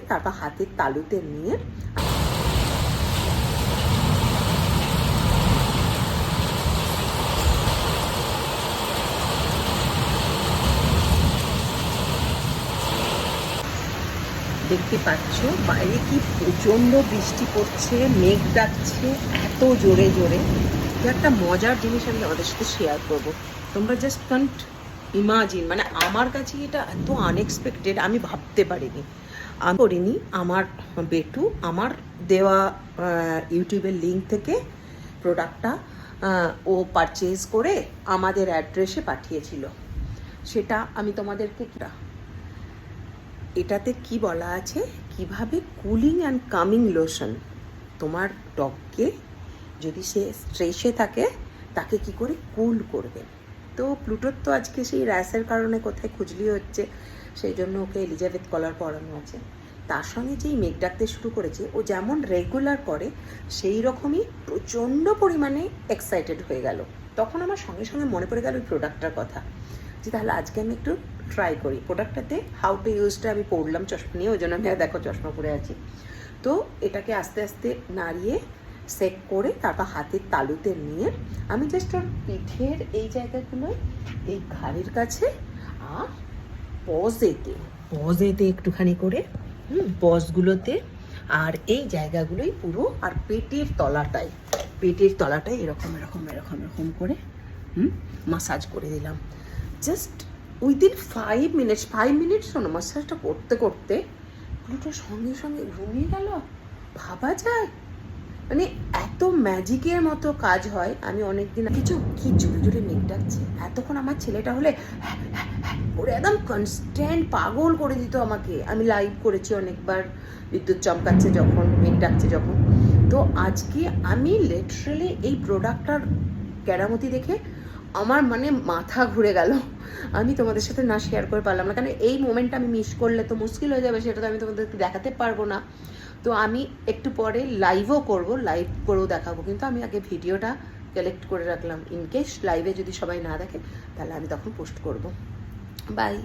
তারপর হাতের তালুতে নিয়ে দেখতে পাচ্ছ বাইরে কি প্রচণ্ড বৃষ্টি পড়ছে, মেঘ ডাকছে এত জোরে জোরে। যে একটা মজার জিনিস আমি আমাদের সাথে শেয়ার করব, তোমরা জাস্ট কান্ট ইমাজিন। মানে আমার কাছে এটা এত আনএক্সপেক্টেড, আমি ভাবতে পারিনি। আমি করিনি। আমার বেটু আমার দেওয়া ইউটিউবের লিঙ্ক থেকে প্রোডাক্টটা ও পারচেজ করে আমাদের অ্যাড্রেসে পাঠিয়েছিল। সেটা আমি তোমাদেরকে এটাতে কি বলা আছে, কিভাবে কুলিং অ্যান্ড কামিং লোশন তোমার ডগকে, যদি সে স্ট্রেসে থাকে তাকে কি করে কুল করবে। তো প্লুটোর তো আজকে সেই র্যাশের কারণে কোথায় খুজলি হচ্ছে, সেই জন্য ওকে এলিজাবেথ কলার পরানো আছে। তার সঙ্গে যেই মেঘ ডাকতে শুরু করেছে, ও যেমন রেগুলার করে সেই রকমই প্রচণ্ড পরিমাণে এক্সাইটেড হয়ে গেল। তখন আমার সঙ্গে সঙ্গে মনে পড়ে গেল ওই প্রোডাক্টটার কথা, যে তাহলে আজকে আমি একটু ট্রাই করি। প্রোডাক্টটাতে হাউ টু ইউজটা আমি পড়লাম চশমা নিয়ে, ওই জন্য আমি দেখো চশমা পরে আছি। তো এটাকে আস্তে আস্তে নাড়িয়ে সেক করে তারপর হাতের তালুতে নিয়ে আমি জাস্ট ওর পিঠের এই জায়গাগুলোয়, এই ঘাড়ের কাছে আর পজেতে একটুখানি করে পজগুলোতে আর এই জায়গাগুলোই পুরো, আর পেটের তলাটায় এরকম এরকম এরকম এরকম করে মাসাজ করে দিলাম। জাস্ট উইদিন 5 মিনিটস শোনো, মাসাজটা করতে করতে প্লুটোর সঙ্গে সঙ্গে ঘুমিয়ে গেল। ভাবা যায় মানে এত ম্যাজিকের মতো কাজ হয়। আমি অনেকদিন কিছু কি জোরে জোরে মেঘ ডাকছে, এতক্ষণ আমার ছেলেটা হলে ওরে একদম কনস্ট্যান্ট পাগল করে দিত আমাকে। আমি লাইভ করেছি অনেকবার, বিদ্যুৎ চমকাচ্ছে যখন, মেঘ ডাকছে যখন। তো আজকে আমি লিটারালি এই প্রোডাক্টটার কেরামতি দেখে আমার মানে মাথা ঘুরে গেল। আমি তোমাদের সাথে না শেয়ার করে পারলাম না, কারণ এই মোমেন্টটা আমি মিস করলে তো মুশকিল হয়ে যাবে, সেটা তো আমি তোমাদেরকে দেখাতে পারবো না। তো আমি একটু পরে লাইভও করব, লাইভ করেও দেখাবো, কিন্তু আমি আগে ভিডিওটা কালেক্ট করে রাখলাম। ইনকেস লাইভে যদি সবাই না দেখে তাহলে আমি তখন পোস্ট করব। বাই।